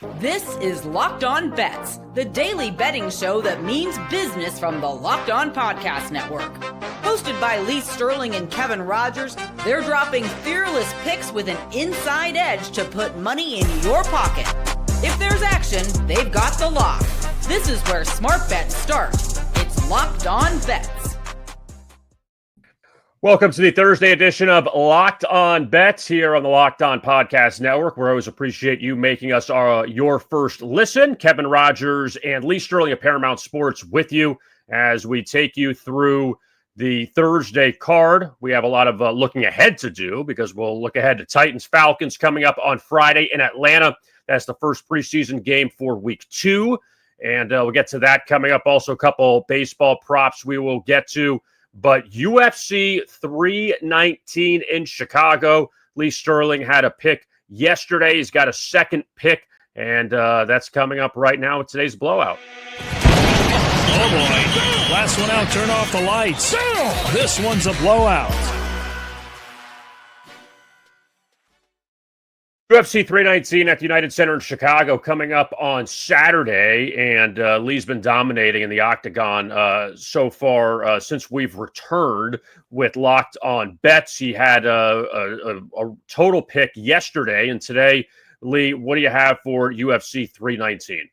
This is Locked On Bets, the daily betting show that means business from the Locked On Podcast Network. Hosted by Lee Sterling and Kevin Rogers, they're dropping fearless picks with an inside edge to put money in your pocket. If there's action, they've got the lock. This is where smart bets start. It's Locked On Bets. Welcome to the Thursday edition of Locked On Bets here on the Locked On Podcast Network. We always appreciate you making us your first listen. Kevin Rogers and Lee Sterling of Paramount Sports with you as we take you through the Thursday card. We have a lot of looking ahead to do because we'll look ahead to Titans Falcons coming up on Friday in Atlanta. That's the first preseason game for week 2. And we'll get to that coming up. Also, a couple baseball props we will get to. But UFC 319 in Chicago. Lee Sterling had a pick yesterday. He's got a second pick, and that's coming up right now with today's blowout. Oh, boy. Last one out, turn off the lights. This one's a blowout. UFC 319 at the United Center in Chicago coming up on Saturday, and Lee's been dominating in the octagon so far since we've returned with Locked On Bets. He had a total pick yesterday, and today, Lee, what do you have for UFC 319?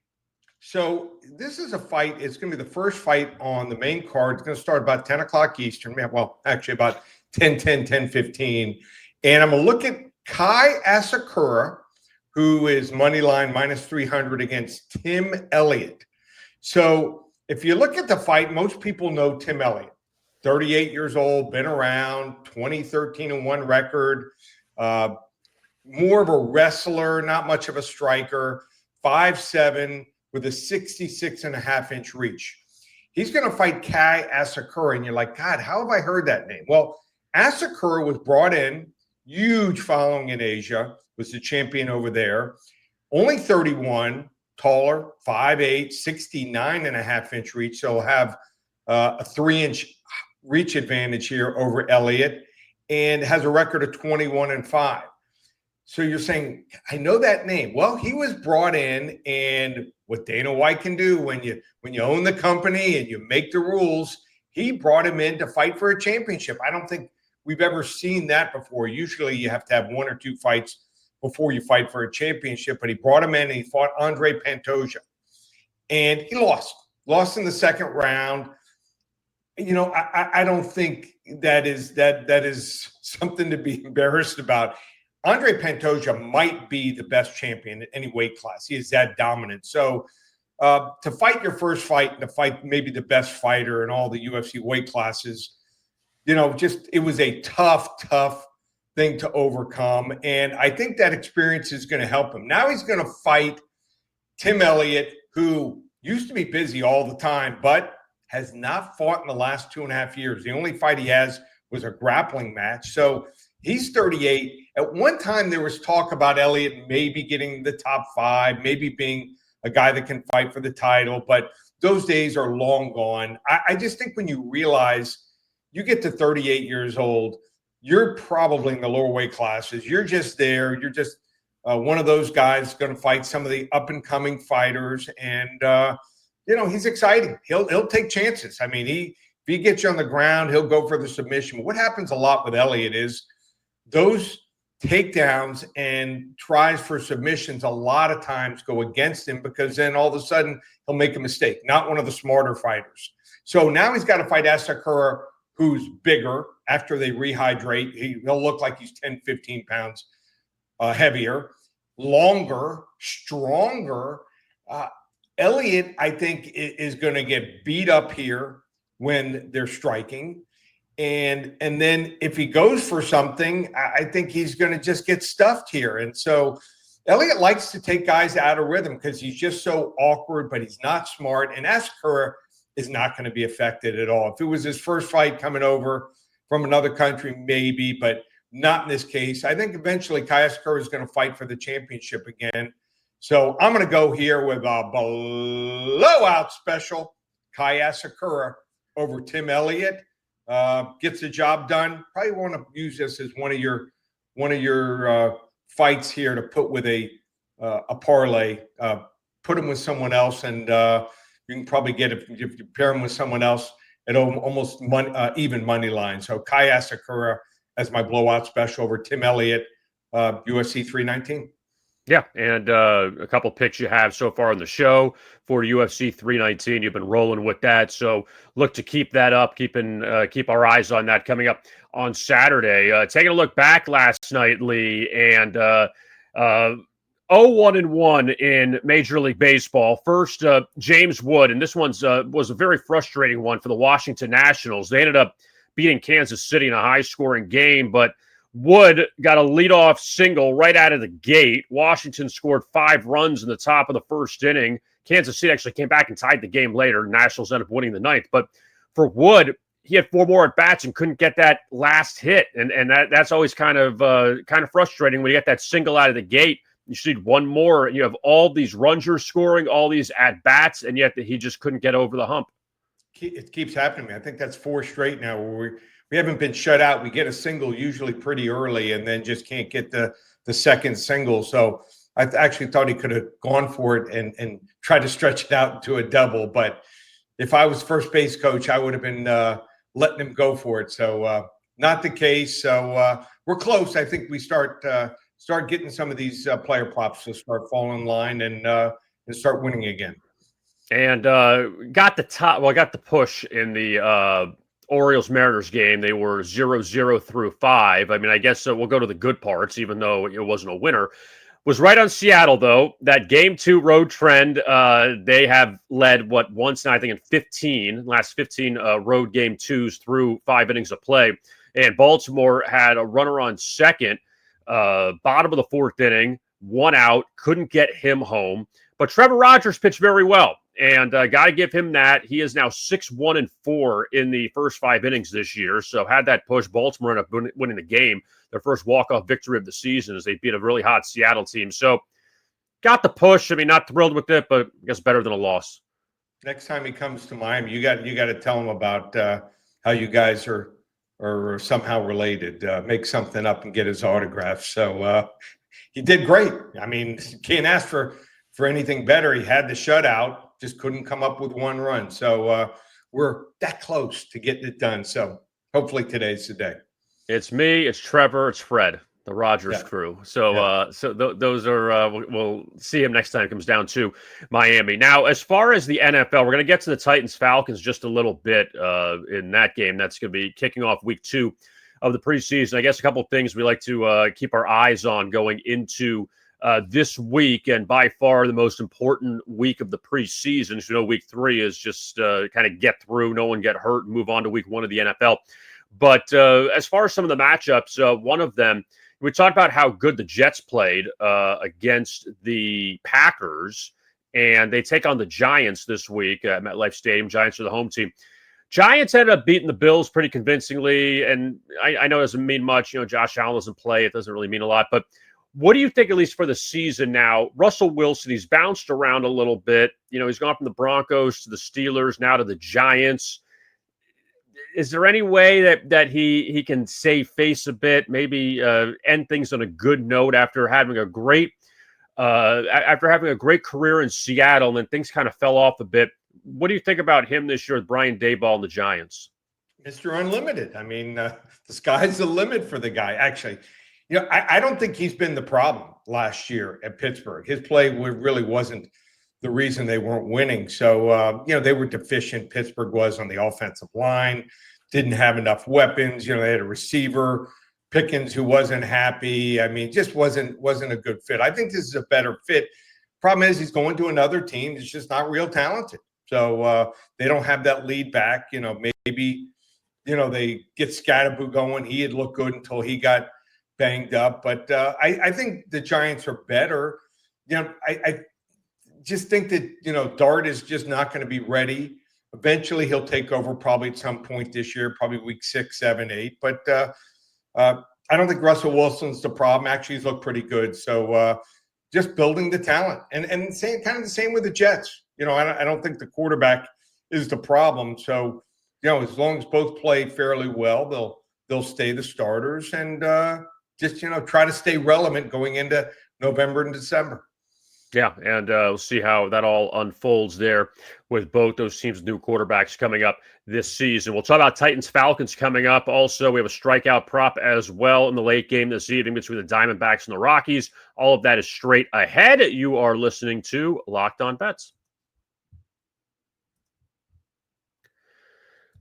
So this is a fight. It's going to be the first fight on the main card. It's going to start about 10 o'clock Eastern. Well, actually about 10:15. And I'm going to look at Kai Asakura, who is money line minus 300 against Tim Elliott. So if you look at the fight, most people know Tim Elliott, 38 years old, been around, 20-13-1 record, more of a wrestler, not much of a striker, 5'7", with a 66.5-inch reach. He's going to fight Kai Asakura, and you're like, God, how have I heard that name? Well, Asakura was brought in, huge following in Asia, was the champion over there. Only 31, taller, 5'8", 69.5-inch reach. So he'll have a 3-inch reach advantage here over Elliott, and has a record of 21-5. So you're saying, I know that name. Well, he was brought in, and what Dana White can do when you own the company and you make the rules, he brought him in to fight for a championship. I don't think we've ever seen that before. Usually you have to have 1 or 2 fights before you fight for a championship, but he brought him in and he fought Andre Pantoja, and he lost in the second round. You know, I don't think that is something to be embarrassed about. Andre Pantoja might be the best champion in any weight class. He is that dominant. So to fight your first fight and to fight maybe the best fighter in all the UFC weight classes, you know, just it was a tough thing to overcome. And I think that experience is going to help him. Now he's going to fight Tim Elliott, who used to be busy all the time, but has not fought in the last 2.5 years. The only fight he has was a grappling match. So he's 38. At one time, there was talk about Elliott maybe getting the top 5, maybe being a guy that can fight for the title, but those days are long gone. I just think when you realize you get to 38 years old, you're probably in the lower weight classes. You're just there. You're just one of those guys going to fight some of the up-and-coming fighters, and you know, he's exciting. He'll take chances. I mean, if he gets you on the ground, he'll go for the submission. But what happens a lot with Elliott is those takedowns and tries for submissions a lot of times go against him, because then all of a sudden he'll make a mistake. Not one of the smarter fighters. So now he's got to fight Asakura, who's bigger. After they rehydrate, he'll look like he's 10, 15 pounds heavier, longer, stronger. Elliott, I think, is going to get beat up here when they're striking. And then if he goes for something, I think he's going to just get stuffed here. And so Elliott likes to take guys out of rhythm because he's just so awkward, but he's not smart. And Asakura is not going to be affected at all. If it was his first fight coming over from another country, maybe, but not in this case. I think eventually Kai Asakura is going to fight for the championship again. So I'm going to go here with a blowout special. Kai Asakura over Tim Elliott. Gets the job done. Probably want to use this as one of your fights here to put with a a parlay. Put him with someone else, and you can probably get if you pair him with someone else at almost even money line. So Kai Asakura as my blowout special over Tim Elliott, UFC 319. Yeah, and a couple picks you have so far in the show for UFC 319. You've been rolling with that, so look to keep that up. Keep our eyes on that coming up on Saturday. Taking a look back last night, Lee, and 0-1-1 in Major League Baseball. First, James Wood, and this one's was a very frustrating one for the Washington Nationals. They ended up beating Kansas City in a high-scoring game, but Wood got a leadoff single right out of the gate. Washington scored 5 runs in the top of the first inning. Kansas City actually came back and tied the game later. Nationals ended up winning the ninth. But for Wood, he had 4 more at-bats and couldn't get that last hit. And that's always kind of frustrating when you get that single out of the gate. You should need 1 more. You have all these runs you're scoring, all these at-bats, and yet he just couldn't get over the hump. It keeps happening to me. I think that's 4 straight now where we haven't been shut out. We get a single usually pretty early and then just can't get the second single. So I actually thought he could have gone for it and tried to stretch it out into a double. But if I was first base coach, I would have been letting him go for it. So not the case. So we're close. I think we start getting some of these player props to start falling in line and start winning again. And got the push in the Orioles-Mariners game. They were 0-0 through 5. I mean, I guess we'll go to the good parts, even though it wasn't a winner. Was right on Seattle, though. That Game 2 road trend, they have led, once now, I think, in last 15 road Game 2s through 5 innings of play. And Baltimore had a runner on second, bottom of the 4th inning, 1 out, couldn't get him home. But Trevor Rogers pitched very well. And got to give him that. He is now 6-1-4 in the first 5 innings this year. So had that push, Baltimore ended up winning the game. Their first walk-off victory of the season as they beat a really hot Seattle team. So got the push. I mean, not thrilled with it, but I guess better than a loss. Next time he comes to Miami, you got to tell him about how you guys are somehow related. Make something up and get his autograph. So he did great. I mean, can't ask for anything better. He had the shutout. Just couldn't come up with 1 run. So we're that close to getting it done. So hopefully today's the day. It's me, it's Trevor, it's Fred, the Rogers crew. So those are, we'll see him next time it comes down to Miami. Now, as far as the NFL, we're going to get to the Titans Falcons just a little bit in that game. That's going to be kicking off week 2 of the preseason. I guess a couple of things we like to keep our eyes on going into this week, and by far the most important week of the preseason. As you know, week 3 is just kind of get through, no one get hurt, and move on to week 1 of the NFL. But as far as some of the matchups, one of them, we talked about how good the Jets played against the Packers, and they take on the Giants this week at MetLife Stadium. Giants are the home team. Giants ended up beating the Bills pretty convincingly, and I know it doesn't mean much. You know, Josh Allen doesn't play. It doesn't really mean a lot, but what do you think, at least for the season now? Russell Wilson, he's bounced around a little bit. You know, he's gone from the Broncos to the Steelers, now to the Giants. Is there any way that he can save face a bit, maybe end things on a good note after having a great career in Seattle, and then things kind of fell off a bit? What do you think about him this year with Brian Daboll and the Giants? Mr. Unlimited. I mean, the sky's the limit for the guy, actually. You know, I don't think he's been the problem last year at Pittsburgh. His play really wasn't the reason they weren't winning. So, they were deficient. Pittsburgh was on the offensive line, didn't have enough weapons. You know, they had a receiver, Pickens, who wasn't happy. I mean, just wasn't a good fit. I think this is a better fit. Problem is he's going to another team that's just not real talented. So they don't have that lead back. You know, maybe, they get Scatterboo going. He had looked good until he got banged up, but I think the Giants are better. I just think that Dart is just not going to be ready. Eventually, he'll take over probably at some point this year, probably week 6, 7, 8. But I don't think Russell Wilson's the problem. Actually, he's looked pretty good. So just building the talent, and kind of the same with the Jets. I don't think the quarterback is the problem. So as long as both play fairly well, they'll stay the starters and. Just, try to stay relevant going into November and December. Yeah, and we'll see how that all unfolds there with both those teams' new quarterbacks coming up this season. We'll talk about Titans Falcons coming up. Also, we have a strikeout prop as well in the late game this evening between the Diamondbacks and the Rockies. All of that is straight ahead. You are listening to Locked On Bets.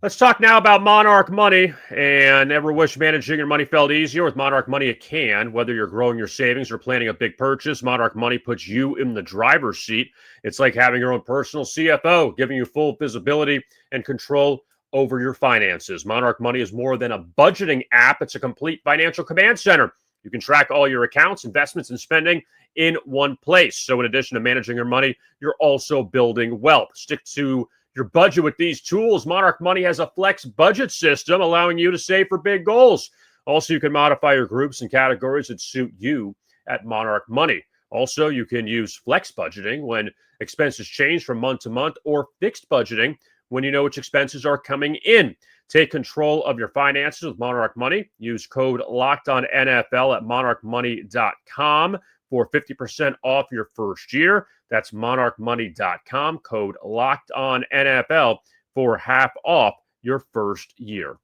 Let's talk now about Monarch Money. And ever wish managing your money felt easier? With Monarch Money, it can. Whether you're growing your savings or planning a big purchase, Monarch Money puts you in the driver's seat. It's like having your own personal CFO, giving you full visibility and control over your finances. Monarch Money is more than a budgeting app. It's a complete financial command center. You can track all your accounts, investments, and spending in one place. So in addition to managing your money, you're also building wealth. Stick to your budget with these tools. Monarch Money has a flex budget system allowing you to save for big goals. Also, you can modify your groups and categories that suit you at Monarch Money. Also, you can use flex budgeting when expenses change from month to month, or fixed budgeting when you know which expenses are coming in. Take control of your finances with Monarch Money. Use code LOCKEDONNFL at monarchmoney.com for 50% off your first year. That's monarchmoney.com, code LOCKEDONNFL for half off your first year.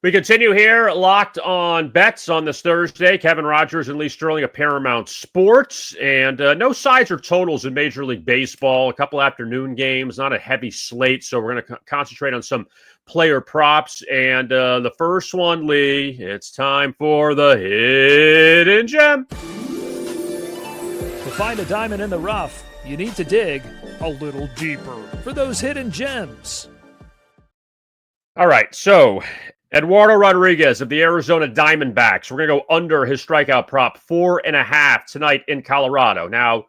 We continue here, Locked On Bets on this Thursday. Kevin Rogers and Lee Sterling of Paramount Sports. And no sides or totals in Major League Baseball. A couple afternoon games, not a heavy slate. So we're going to concentrate on some player props. And the first one, Lee, it's time for the Hidden Gem. To find a diamond in the rough, you need to dig a little deeper for those hidden gems. All right, so Eduardo Rodriguez of the Arizona Diamondbacks. We're going to go under his strikeout prop, 4.5 tonight in Colorado. Now,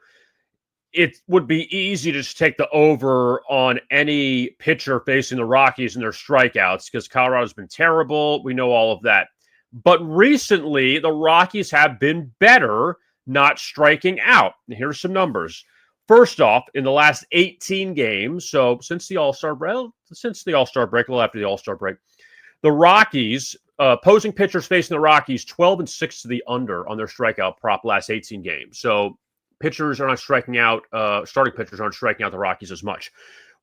it would be easy to just take the over on any pitcher facing the Rockies and their strikeouts because Colorado's been terrible. We know all of that. But recently, the Rockies have been better not striking out. And here's some numbers. First off, in the last 18 games, so since the All-Star break, a little after the All-Star break, the Rockies, opposing pitchers facing the Rockies, 12-6 to the under on their strikeout prop last 18 games. So pitchers are not striking out, starting pitchers aren't striking out the Rockies as much.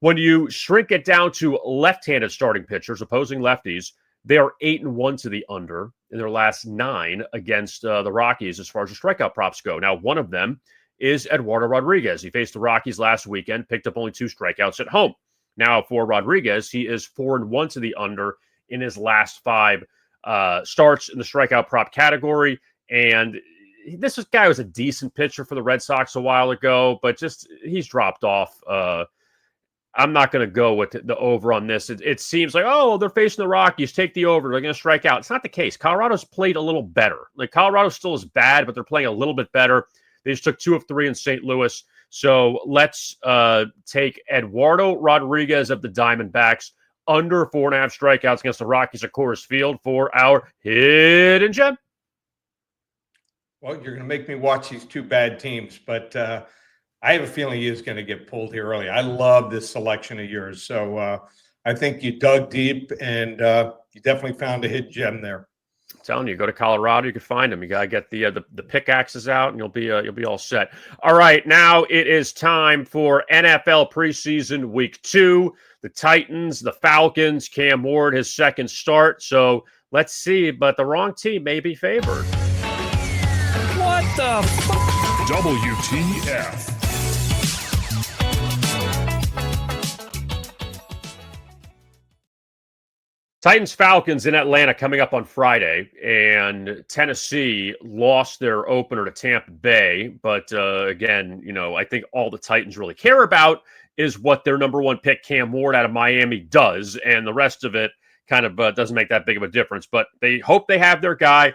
When you shrink it down to left-handed starting pitchers, opposing lefties, they are 8-1 to the under in their last 9 against the Rockies as far as the strikeout props go. Now, one of them is Eduardo Rodriguez. He faced the Rockies last weekend, picked up only 2 strikeouts at home. Now, for Rodriguez, he is 4-1 to the under in his last 5 starts in the strikeout prop category. And this guy was a decent pitcher for the Red Sox a while ago, but just he's dropped off. I'm not going to go with the over on this. It seems like, oh, they're facing the Rockies. Take the over. They're going to strike out. It's not the case. Colorado's played a little better. Like, Colorado still is bad, but they're playing a little bit better. They just took 2 of 3 in St. Louis. So let's take Eduardo Rodriguez of the Diamondbacks under 4.5 strikeouts against the Rockies at Coors Field for our Hidden Gem. Well, you're going to make me watch these 2 bad teams, but I have a feeling he is going to get pulled here early. I love this selection of yours. So I think you dug deep and you definitely found a hidden gem there. I'm telling you, go to Colorado, you can find them. You got to get the pickaxes out, and you'll be all set. All right, now it is time for NFL preseason week 2. The Titans, the Falcons, Cam Ward, his second start. So let's see, but the wrong team may be favored. What the fuck? WTF. Titans Falcons in Atlanta coming up on Friday, and Tennessee lost their opener to Tampa Bay. But again, I think all the Titans really care about is what their number 1 pick, Cam Ward out of Miami, does. And the rest of it kind of doesn't make that big of a difference. But they hope they have their guy.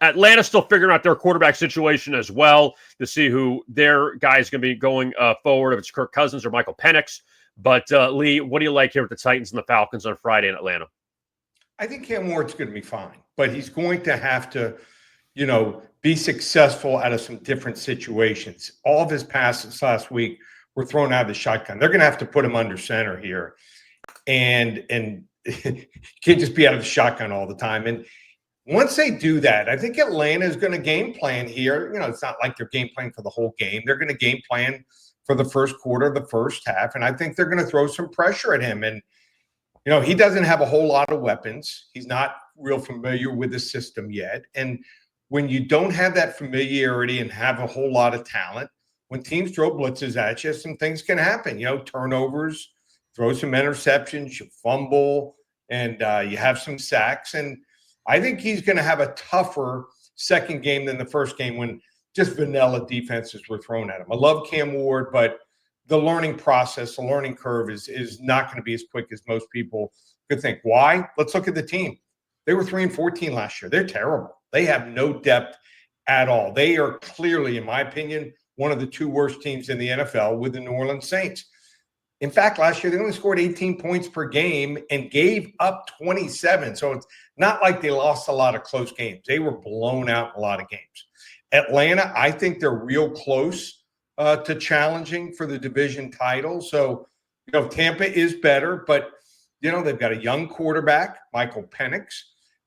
Atlanta's still figuring out their quarterback situation as well to see who their guy is going to be going forward, if it's Kirk Cousins or Michael Penix. But Lee, what do you like here with the Titans and the Falcons on Friday in Atlanta? I think Cam Ward's going to be fine, but he's going to have to, be successful out of some different situations. All of his passes last week were thrown out of the shotgun. They're going to have to put him under center here, and can't just be out of the shotgun all the time. And Once they do that, I think Atlanta is going to game plan here. It's not like they're game planning for the whole game. They're going to game plan for the first quarter, the first half, and I think they're going to throw some pressure at him. And, he doesn't have a whole lot of weapons. He's not real familiar with the system yet. And when you don't have that familiarity and have a whole lot of talent, when teams throw blitzes at you, some things can happen. Turnovers, throw some interceptions, you fumble, and you have some sacks. And I think he's going to have a tougher second game than the first game when just vanilla defenses were thrown at him. I love Cam Ward, but the learning process, the learning curve is not going to be as quick as most people could think. Why? Let's look at the team. They were 3-14 last year. They're terrible. They have no depth at all. They are clearly, in my opinion, one of the two worst teams in the NFL with the New Orleans Saints. In fact, last year, they only scored 18 points per game and gave up 27. So it's not like they lost a lot of close games. They were blown out in a lot of games. Atlanta, I think they're real close to challenging for the division title. So, Tampa is better, but, they've got a young quarterback, Michael Penix.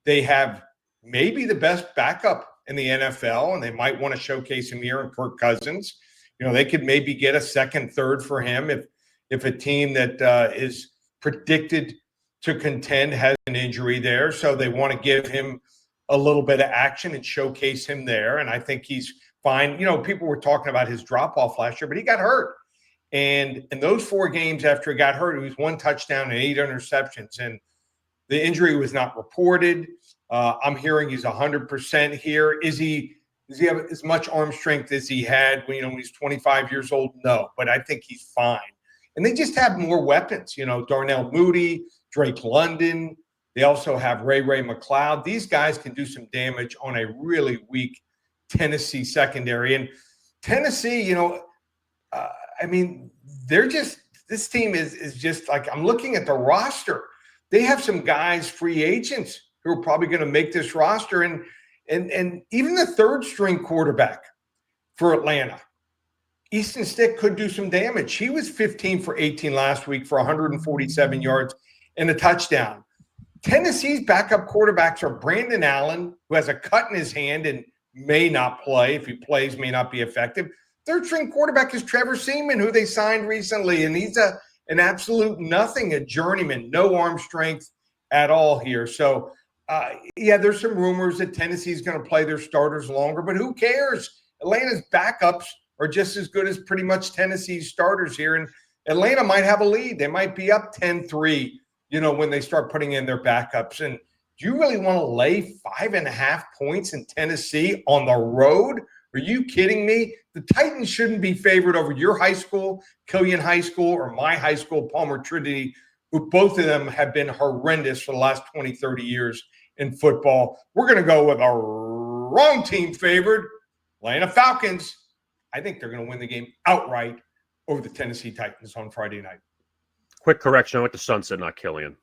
They have maybe the best backup in the NFL, and they might want to showcase him here in Kirk Cousins. They could maybe get a second, third for him if a team that is predicted to contend has an injury there. So they want to give him a little bit of action and showcase him there. And I think he's fine. People were talking about his drop-off last year, but he got hurt. And in those 4 games after he got hurt, it was 1 touchdown and 8 interceptions. And the injury was not reported. I'm hearing he's 100% here. Does he have as much arm strength as he had when he's 25 years old? No, but I think he's fine. And they just have more weapons, Darnell Mooney, Drake London. They also have Ray McLeod. These guys can do some damage on a really weak Tennessee secondary. And Tennessee, this team is just like, I'm looking at the roster. They have some guys, free agents, who are probably going to make this roster. And even the third string quarterback for Atlanta, Easton Stick, could do some damage. He was 15 for 18 last week for 147 yards and a touchdown. Tennessee's backup quarterbacks are Brandon Allen, who has a cut in his hand and may not play. If he plays, may not be effective. Third string quarterback is Trevor Seaman, who they signed recently, and he's an absolute nothing, a journeyman, no arm strength at all here. So, there's some rumors that Tennessee's going to play their starters longer, but who cares? Atlanta's backups are just as good as pretty much Tennessee's starters here, and Atlanta might have a lead. They might be up 10-3, when they start putting in their backups. And do you really want to lay 5.5 points in Tennessee on the road? Are you kidding me? The Titans shouldn't be favored over your high school, Killian High School, or my high school, Palmer Trinity, who both of them have been horrendous for the last 20, 30 years in football. We're going to go with a wrong team favored, Atlanta Falcons. I think they're going to win the game outright over the Tennessee Titans on Friday night. Quick correction. I went to Sunset, not Killian.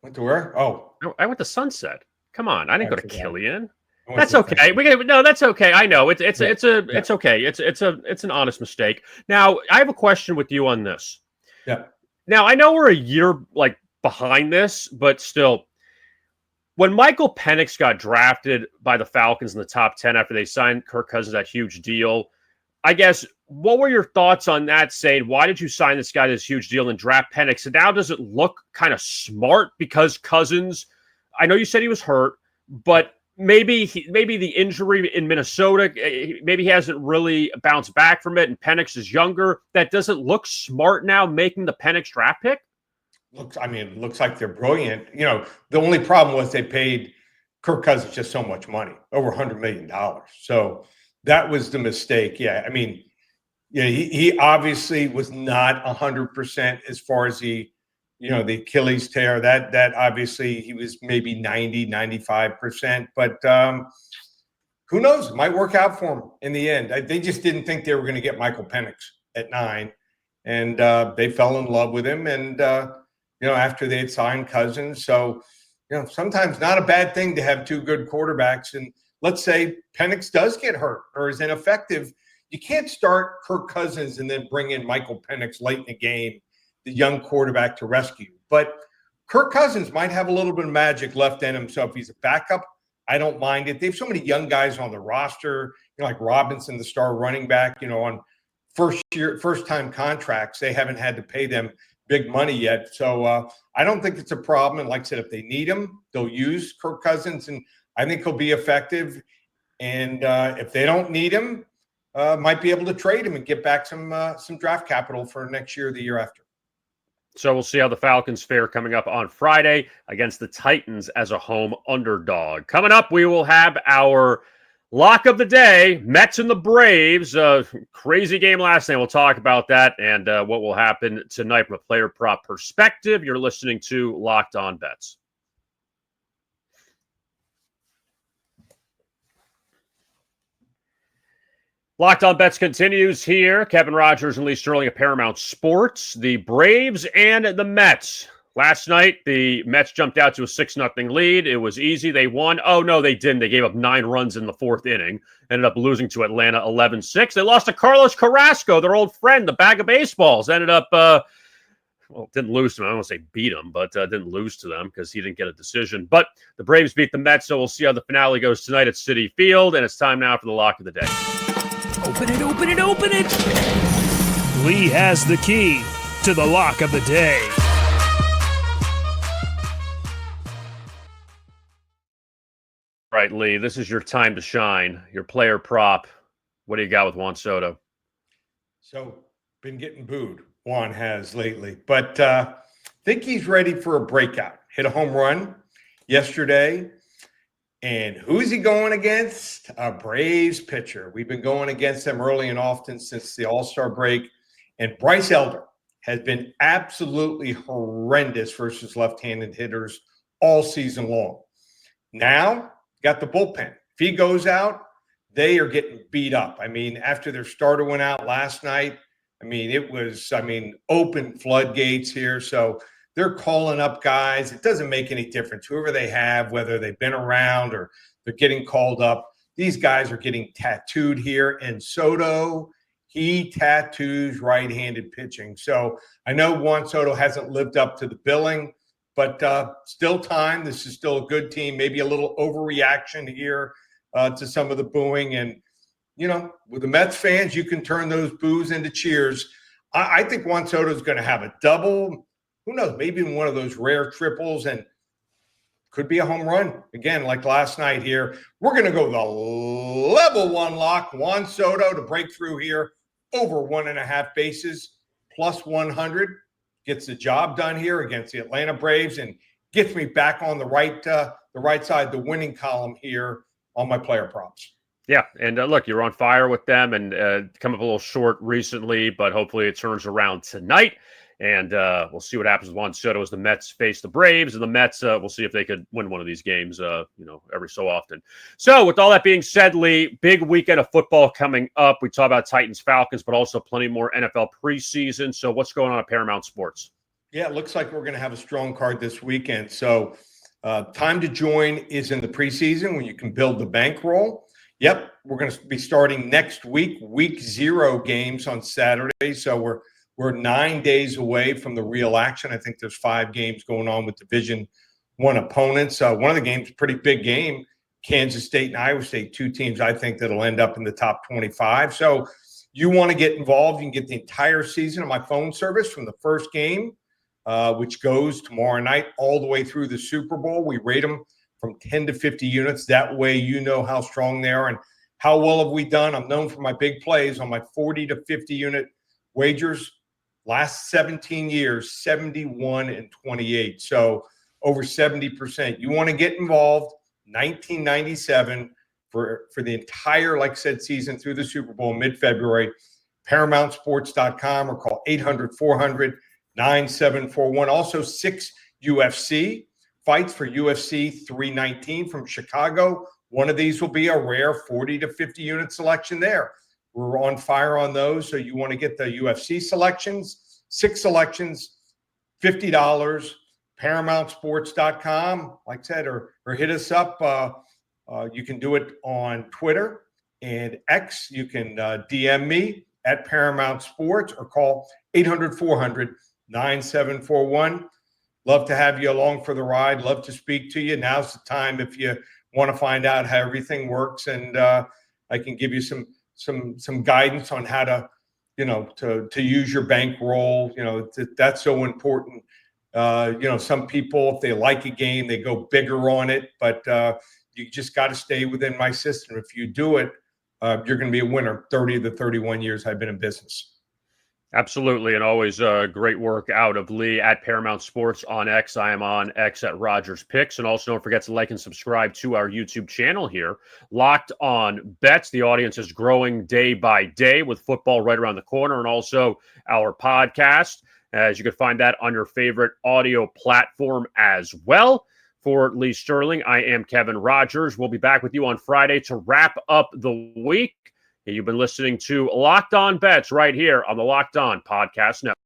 Went to where? Oh. No, I went to Sunset. Come on. I didn't go to Killian. That's okay. That's okay. I know it's okay. It's an honest mistake. Now, I have a question with you on this. Yeah. Now, I know we're a year behind this, but still, when Michael Penix got drafted by the Falcons in the top 10 after they signed Kirk Cousins, that huge deal, I guess, what were your thoughts on that, saying, why did you sign this guy to this huge deal and draft Penix? And now does it look kind of smart because Cousins, I know you said he was hurt, but maybe the injury in Minnesota, maybe he hasn't really bounced back from it, and Penix is younger. That doesn't look smart now, making the Penix draft pick? It looks like they're brilliant. The only problem was they paid Kirk Cousins just so much money, over $100 million. So that was the mistake. He obviously was not 100% as far as the Achilles tear. That obviously he was maybe 90, 95%. But who knows? It might work out for him in the end. They just didn't think they were going to get Michael Penix at 9. And they fell in love with him. And, after they had signed Cousins. So, sometimes not a bad thing to have two good quarterbacks. And let's say Penix does get hurt or is ineffective. You can't start Kirk Cousins and then bring in Michael Penix late in the game, the young quarterback, to rescue. But Kirk Cousins might have a little bit of magic left in him. So if he's a backup, I don't mind it. They have so many young guys on the roster, like Robinson, the star running back, on first-time contracts. They haven't had to pay them big money yet. So I don't think it's a problem. And like I said, if they need him, they'll use Kirk Cousins, and I think he'll be effective. And if they don't need him, might be able to trade him and get back some draft capital for next year or the year after. So we'll see how the Falcons fare coming up on Friday against the Titans as a home underdog. Coming up, we will have our lock of the day, Mets and the Braves. Crazy game last night. We'll talk about that and what will happen tonight from a player prop perspective. You're listening to Locked On Bets. Locked On Bets continues here. Kevin Rogers and Lee Sterling of Paramount Sports. The Braves and the Mets. Last night, the Mets jumped out to a 6-0 lead. It was easy. They won. Oh, no, they didn't. They gave up 9 runs in the 4th inning. Ended up losing to Atlanta 11-6. They lost to Carlos Carrasco, their old friend, the bag of baseballs. Ended up, didn't lose to them. I don't want to say beat them, but didn't lose to them because he didn't get a decision. But the Braves beat the Mets, so we'll see how the finale goes tonight at Citi Field. And it's time now for the lock of the day. Open it, open it, open it! Lee has the key to the lock of the day. Right, Lee, this is your time to shine. Your player prop. What do you got with Juan Soto? So, been getting booed. Juan has lately. But think he's ready for a breakout. Hit a home run yesterday. And who's he going against? A Braves pitcher. We've been going against them early and often since the All-Star break. And Bryce Elder has been absolutely horrendous versus left-handed hitters all season long. Now, got the bullpen. If he goes out, they are getting beat up. I mean, after their starter went out last night, it was open floodgates here. So they're calling up guys. It doesn't make any difference. Whoever they have, whether they've been around or they're getting called up, these guys are getting tattooed here. And Soto, he tattoos right-handed pitching. So I know Juan Soto hasn't lived up to the billing, but still time. This is still a good team. Maybe a little overreaction here to some of the booing. And, with the Mets fans, you can turn those boos into cheers. I think Juan Soto is going to have a double. Who knows, maybe one of those rare triples, and could be a home run. Again, like last night here, we're going to go the level 1 lock. Juan Soto to break through here, over 1.5 bases, plus 100. Gets the job done here against the Atlanta Braves and gets me back on the right side, the winning column here on my player props. Yeah, and look, you're on fire with them and come up a little short recently, but hopefully it turns around tonight. And we'll see what happens with Juan Soto as the Mets face the Braves. And the Mets, we'll see if they could win one of these games, every so often. So with all that being said, Lee, big weekend of football coming up. We talk about Titans, Falcons, but also plenty more NFL preseason. So what's going on at Paramount Sports? Yeah, it looks like we're going to have a strong card this weekend. So time to join is in the preseason when you can build the bankroll. Yep, we're going to be starting next week, week 0 games on Saturday. So we're 9 days away from the real action. I think there's 5 games going on with Division I opponents. One of the games, pretty big game, Kansas State and Iowa State, 2 teams I think that'll end up in the top 25. So you want to get involved. You can get the entire season on my phone service from the first game, which goes tomorrow night all the way through the Super Bowl. We rate them from 10 to 50 units. That way you know how strong they are and how well have we done. I'm known for my big plays on my 40 to 50 unit wagers. Last 17 years, 71 and 28. So over 70%. You want to get involved. 1997 for the entire, like I said, season through the Super Bowl mid-February. ParamountSports.com or call 800-400-9741. Also 6 UFC fights for UFC 319 from Chicago. One of these will be a rare 40 to 50 unit selection there. We're on fire on those. So you want to get the UFC selections, 6 selections, $50, ParamountSports.com, like I said, or hit us up. You can do it on Twitter and X. You can DM me at Paramount Sports or call 800-400-9741. love to have you along for the ride. Love to speak to you. Now's the time if you want to find out how everything works, and I can give you some guidance on how to, to use your bankroll. That's so important. Some people, if they like a game, they go bigger on it, but you just got to stay within my system. If you do it, you're going to be a winner. 30 of the 31 years I've been in business. Absolutely, and always great work out of Lee at Paramount Sports on X. I am on X at Rogers Picks, and also don't forget to like and subscribe to our YouTube channel here. Locked On Bets. The audience is growing day by day with football right around the corner, and also our podcast, as you can find that on your favorite audio platform as well. For Lee Sterling, I am Kevin Rogers. We'll be back with you on Friday to wrap up the week. You've been listening to Locked On Bets right here on the Locked On Podcast Network.